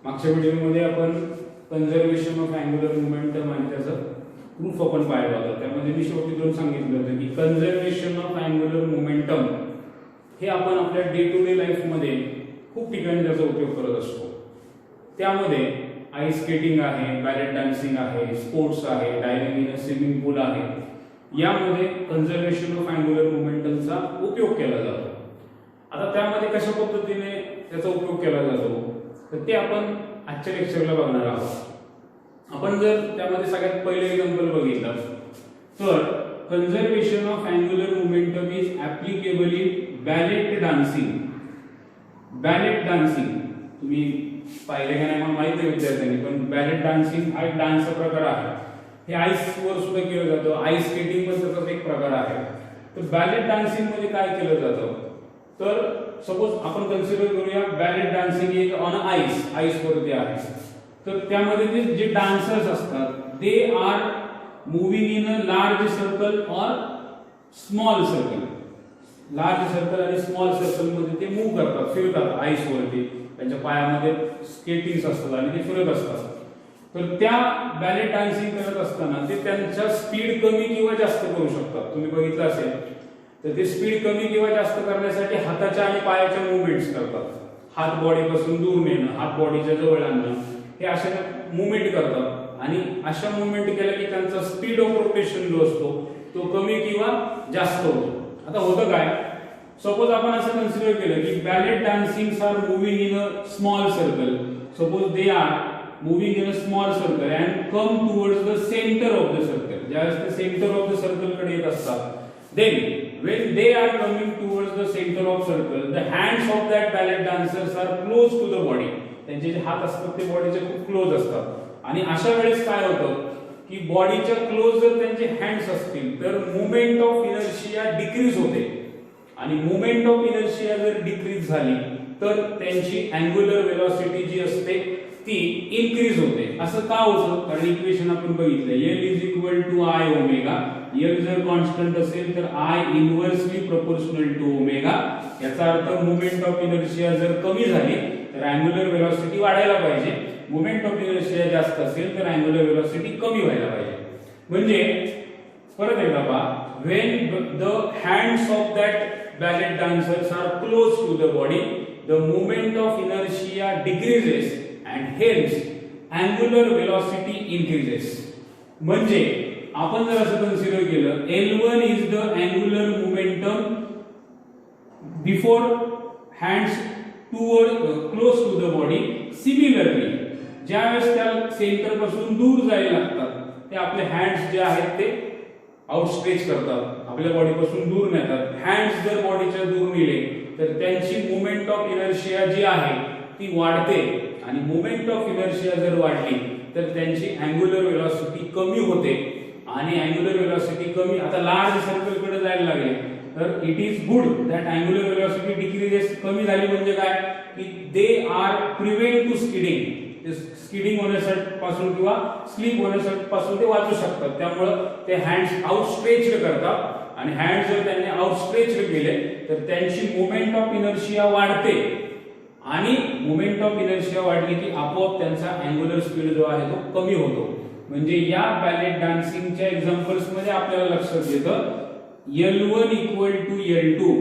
मागच्या व्हिडिओमध्ये आपण कन्झर्वेशन ऑफ अँग्युलर मोमेंटम आणि त्याचं प्रूफ आपण पाहिलं होतं. त्यामध्ये मी शेवटी दोन सांगितलं होतं की कन्झर्वेशन ऑफ अँग्युलर मोमेंटम हे आपण आपल्या डे टू डे लाईफमध्ये खूप ठिकाणी त्याचा उपयोग करत असतो. त्यामध्ये आईस स्केटिंग आहे, बॅलेट डान्सिंग आहे, स्पोर्ट्स आहे, डायव्हिंग इन अ स्विमिंग पूल आहे. यामध्ये कन्झर्वेशन ऑफ अँग्युलर मोमेंटमचा उपयोग केला जातो. आता त्यामध्ये कशा पद्धतीने त्याचा उपयोग केला जातो तर ते आपण आजच्या लेक्चरला बघणार आहोत. आपण जर त्यामध्ये सगळ्यात पहिले एक्झाम्पल बघितलं तर conservation of angular momentum is applicable in ballot dancing. Ballot dancing तुम्ही पाहिले का नाही मला माहित नाही विद्यार्थ्यांनी, पण बॅलेट डान्सिंग हा एक डान्सचा प्रकार आहे. हे आईस वर सुद्धा केलं जातं. आईस स्केटिंग पण त्याचाच एक प्रकार आहे. तर बॅलेट डान्सिंग मध्ये काय केलं जातं तर सपोज आपण कन्सिडर करूया ballot dancing is on ice, ice वरती आहे. तर त्यामध्ये जे डान्सर्स असतात दे are moving in a large circle or small circle. Large circle आणि स्मॉल सर्कल मध्ये ते मूव्ह करतात, फिरतात आईस वरती. त्यांच्या पायामध्ये स्केटिंग्स असतात आणि ते फिरत असतात. तर त्या बॅलेट डान्सिंग करत असताना ते त्यांच्या स्पीड कमी किंवा जास्त करू शकतात. तुम्ही बघितलं असेल तर ते स्पीड कमी किंवा जास्त करण्यासाठी हाताच्या आणि पायाच्या मुवमेंट्स करतात. हात बॉडीपासून दूर नेणं, हात बॉडीच्या जवळ आणणं, हे अशा मुवमेंट करतात. आणि अशा मुवमेंट केल्या की त्यांचा स्पीड ऑफ रोटेशन जो असतो तो कमी किंवा जास्त होतो. आता होतं काय, सपोज आपण असं कन्सिडर केलं की ballet dancing are moving in a small circle. Suppose they are moving in a small circle and come towards the centre of the circle. ज्यावेळेस ते सेंटर ऑफ द सर्कल कडे येत असतात, then when they are coming towards the center of circle, the hands of that ballet dancers are close to the body. त्यांचे जे हात असतात ते बॉडीच्या खूप क्लोज असतात. आणि अशा वेळेस काय होतं की बॉडीच्या क्लोज जर त्यांचे हँड्स असतील तर मुवमेंट ऑफ इनर्शिया डिक्रीज होते. आणि मुवमेंट ऑफ इनर्शिया जर डिक्रीज झाली तर त्यांची अँग्युलर वेलॉसिटी जी असते ती इन्क्रीज होते. असं का होतं, कारण इक्वेशन आपण बघितलं L is equal to I omega. L जर कॉन्स्टंट असेल तर I inversely proportional to omega. याचा अर्थ मुवमेंट ऑफ इनर्शिया जर कमी झाली तर अँग्युलर वेलॉसिटी वाढायला पाहिजे. मुवमेंट ऑफ इनर्शिया जास्त असेल तर अँग्युलर वेलॉसिटी कमी व्हायला पाहिजे. म्हणजे परत एकदा पहा, when the hands of that ballet dancers are close to the body, the movement of inertia decreases and hence angular velocity increases. म्हणजे आपण जर असं कन्सिडर केलं L1 is the angular momentum before hands toward close to the body. Similarly ज्यावेळेस त्या centre पासून दूर जायला लागतात ते आपले हँड्स जे आहेत ते आउटस्ट्रेच करतात, आपल्या बॉडी पासून दूर नेतात. हँड्स जर बॉडीच्या दूर नेले तर त्यांची मुवमेंट ऑफ इनर्शिया जी आहे ती वाढते. आणि मुवमेंट ऑफ इनर्शिया जर वाढली तर त्यांची अँग्युलर वेलॉसिटी कमी होते. आणि अँग्युलर वेलॉसिटी कमी, आता लार्ज सर्कल कडे जायला लागले तर it is good that angular velocity decreases. कमी झाली म्हणजे काय की they are prevent to skidding. Skidding होण्यापासून किंवा स्लिप होण्यापासून ते वाचू शकतात. त्यामुळे ते हँड्स आउटस्ट्रेच्ड करतात. आणि हँड्स जर त्यांनी आउटस्ट्रेच्ड केले तर त्यांची मुवमेंट ऑफ इनर्शिया वाढते. आणि मुवमेंट ऑफ इनर्शिया वाढली की आपोआप त्यांचा अँग्युलर स्पीड जो आहे तो कमी होतो. म्हणजे या बॅलेट डान्सिंगच्या एक्झाम्पल्स मध्ये आपल्याला लक्षात येतं L1 equal to L2.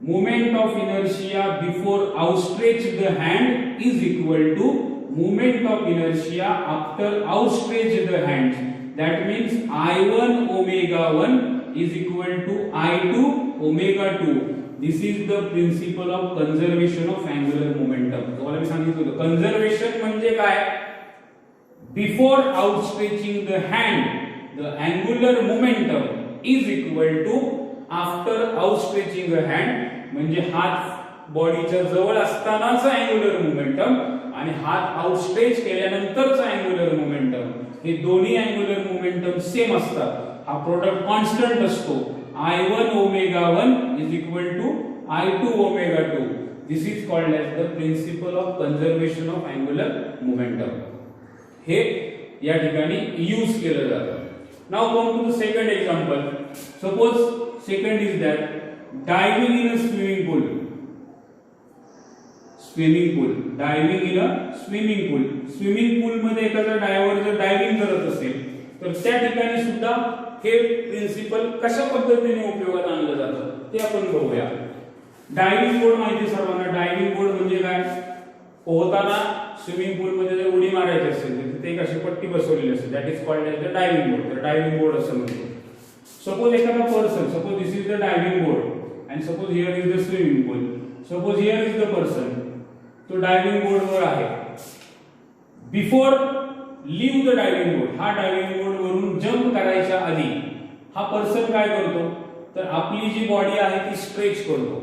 Movement of inertia before outstretched hand is equal to movement of inertia after outstretched the hands. That means I1 omega 1 is equal to I2 omega 2. This is the principle of conservation of angular momentum. तुम्हाला मी सांगितलं होतं conservation म्हणजे काय, before outstretching the hand the angular momentum is equal to after outstretching the hand. म्हणजे हात बॉडीच्या जवळ असतानाचा अँग्युलर मोमेंटम आणि हात आउटस्ट्रेच केल्यानंतरचा अँग्युलर मोमेंटम हे दोन्ही अँग्युलर मोमेंटम सेम असतात. हा प्रोडक्ट कॉन्स्टंट असतो. I1 omega 1 is equal to I2 omega 2. This is called as the principle of conservation of angular momentum. हे या ठिकाणी यूज केलं जातं. Now come to the second example. Suppose second is that diving in a swimming pool. Swimming pool, diving in a swimming pool. Swimming pool मध्ये एखादा driver जर diving करत असेल तर त्या ठिकाणी सुद्धा हे प्रिन्सिपल कशा पद्धतीने उपयोगात आणलं जातं ते आपण बघूया. डायव्हिंग बोर्ड माहिती सर्वांना. डायव्हिंग बोर्ड म्हणजे काय? पोहताना स्विमिंग पूल मध्ये जर उडी मारायची असेल तर तिथे एक अशी पट्टी बसवलेली असते, that is called as the diving board. तर डायव्हिंग बोर्ड असं म्हणतो. सपोज एखादा person, suppose this is the diving board and suppose here is the swimming pool. Suppose here is the person, तो डायव्हिंग बोर्डवर आहे. Before leave the diving board, हा diving board वरून jump करायच्या आधी हा पर्सन काय करतो तर आपली जी बॉडी आहे ती स्ट्रेच करतो.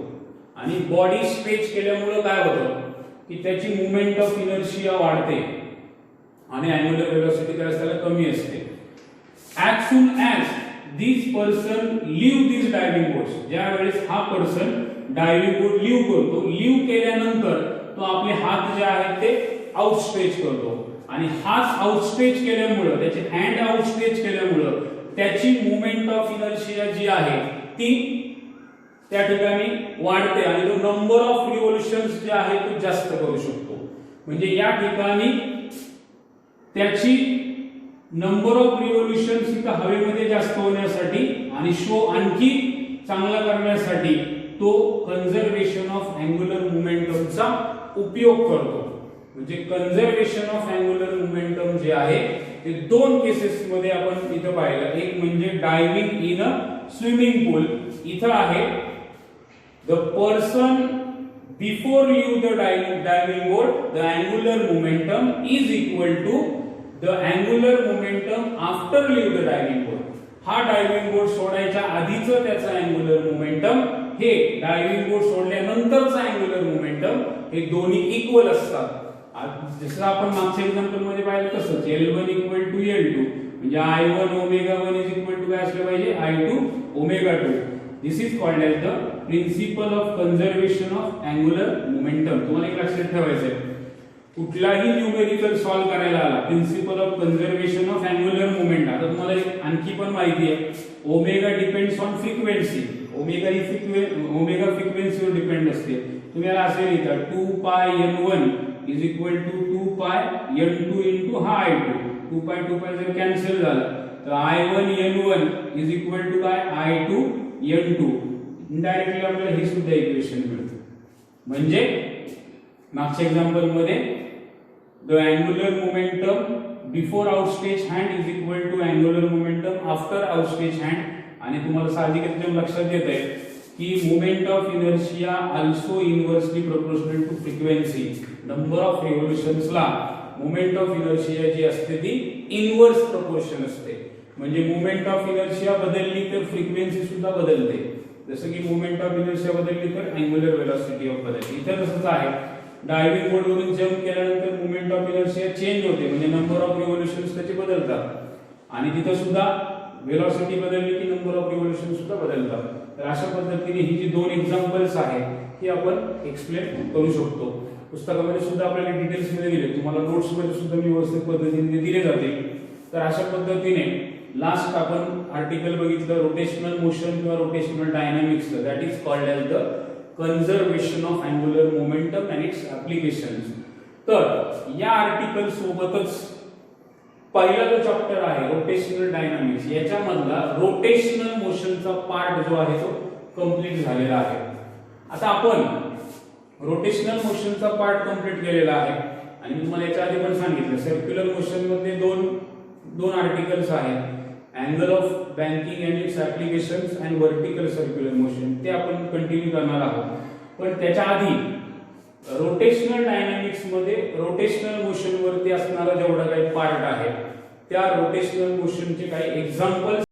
आणि बॉडी स्ट्रेच केल्यामुळे काय होतं की त्याची मुवमेंट ऑफ इनर्शिया वाढते आणि अँग्युलर वेलोसिटी त्याला कमी असते. ॲज सून ॲज दिस पर्सन लीव दिस डायव्हिंग बोर्ड, ज्या वेळेस हा पर्सन डायव्हिंग बोर्ड लीव करतो, लीव केल्यानंतर तो आपले हात जे आहेत ते आउटस्ट्रेच करतो. आणि हात आउटस्ट्रेच केल्यामुळे, त्याचे हँड आउटस्ट्रेच केल्यामुळे त्याची मुवमेंट ऑफ इनर्शिया जी आहे ती त्या ठिकाणी वाढते आणि तो नंबर ऑफ रिव्होल्यूशन्स जे आहे तो जास्त करू शकतो. म्हणजे या ठिकाणी त्याची नंबर ऑफ रिव्होल्यूशन्स इथं हवेमध्ये जास्त होण्यासाठी आणि शो आणखी चांगला करण्यासाठी तो कन्झर्वेशन ऑफ अँग्युलर मोमेंटमचा उपयोग करतो. म्हणजे कन्झर्वेशन ऑफ अँग्युलर मोमेंटम जे आहे ते दोन केसेस मध्ये आपण इथं पाहिलं. एक म्हणजे diving in a swimming pool. इथं आहे the person before leave the diving board, the angular momentum is equal to the angular momentum after leave the diving board. हा डायव्हिंग बोर्ड सोडायच्या आधीचं त्याचं अँग्युलर मोमेंटम हे डायव्हिंग बोर्ड सोडल्यानंतरचं angular momentum हे दोन्ही इक्वल असतात. जसं आपण मागच्या एक्झाम्पल मध्ये पाहिलं तसंच L1 इक्वल टू L2 म्हणजे I1 omega 1 is equal to काय असलं पाहिजे I2 omega 2. This is called as the principle of conservation of angular momentum. तुम्हाला एक लक्षात ठेवायचं आहे, कुठलाही न्यूमेरिकल सॉल्व्ह करायला आला principle of conservation of angular moment. आता तुम्हाला एक आणखी पण माहिती आहे, omega depends on frequency. Omega ही ओमेगा फ्रिक्वेन्सीवर डिपेंड असते. तुम्ही याला असे लिहिता 2 पाय n1 इज इक्वल टू 2 पाय n2 इनटू हा I2. 2 पाय जर कॅन्सल झालं तर I1 n1 is equal to काय I2 n2. इनडायरेक्टली आपल्याला हे सुद्धा इक्वेशन मिळतं. म्हणजे मागच्या एक्झाम्पल मध्ये the angular momentum before outstretch hand is equal to angular momentum after outstretch hand. आणि तुम्हाला साहजिकच लक्षात येत आहे की moment of inertia also inversely proportional to frequency. Number of रिव्होल्यूशन्सला मोमेंट ऑफ इनर्शिया जी असते ती इनवर्स प्रोपोर्शन असते. म्हणजे मोमेंट ऑफ इनर्शिया बदलली तर फ्रिक्वेन्सी सुद्धा बदलते. जसं की मोमेंट ऑफ इनर्शिया बदलली तर अँग्युलर वेलोसिटी ऑफ बदलते. इथं तसंच आहे, डायव्हिंग बोर्ड वरून जंप केल्यानंतर मोमेंट ऑफ इनर्शिया चेंज होते म्हणजे नंबर ऑफ रिव्होल्यूशन्स त्याचे बदलतात. आणि तिथं सुद्धा वेलोसिटी बदलली की नंबर ऑफ रिव्होल्यूशन सुद्धा बदलतात. तर अशा पद्धतीने ही जी दोन एक्झाम्पल्स आहेत ही आपण एक्सप्लेन करू शकतो. पुस्तकामध्ये सुद्धा आपल्याला डिटेल्स मध्ये दिले, तुम्हाला नोट्स मध्ये सुद्धा व्यवस्थित पद्धतीने दिले जातील. तर अशा पद्धतीने लास्ट आपण आर्टिकल बघितलं रोटेशनल मोशन किंवा rotational dynamics, that is called as the conservation of angular momentum and its applications. तर या आर्टिकल सोबतच पहिला जो चॅप्टर आहे रोटेशनल डायनामिक्स याच्यामधला रोटेशनल मोशनचा पार्ट जो आहे तो कंप्लीट झालेला आहे. आता आपण रोटेशनल मोशनचा पार्ट कंप्लीट केलेला आहे आणि मी तुम्हाला याच्या आधी पण सांगितलं सर्क्युलर मोशन मध्ये दोन आर्टिकल्स आहेत, angle of banking and its applications and vertical circular motion. ते आपण कंटिन्यू करणार आहोत. पण त्याच्या आधी रोटेशनल डायनामिक्स मध्ये रोटेशनल मोशन वरती असणारा जेवढा काही पार्ट आहे त्या रोटेशनल मोशनचे काही एक्झाम्पल्स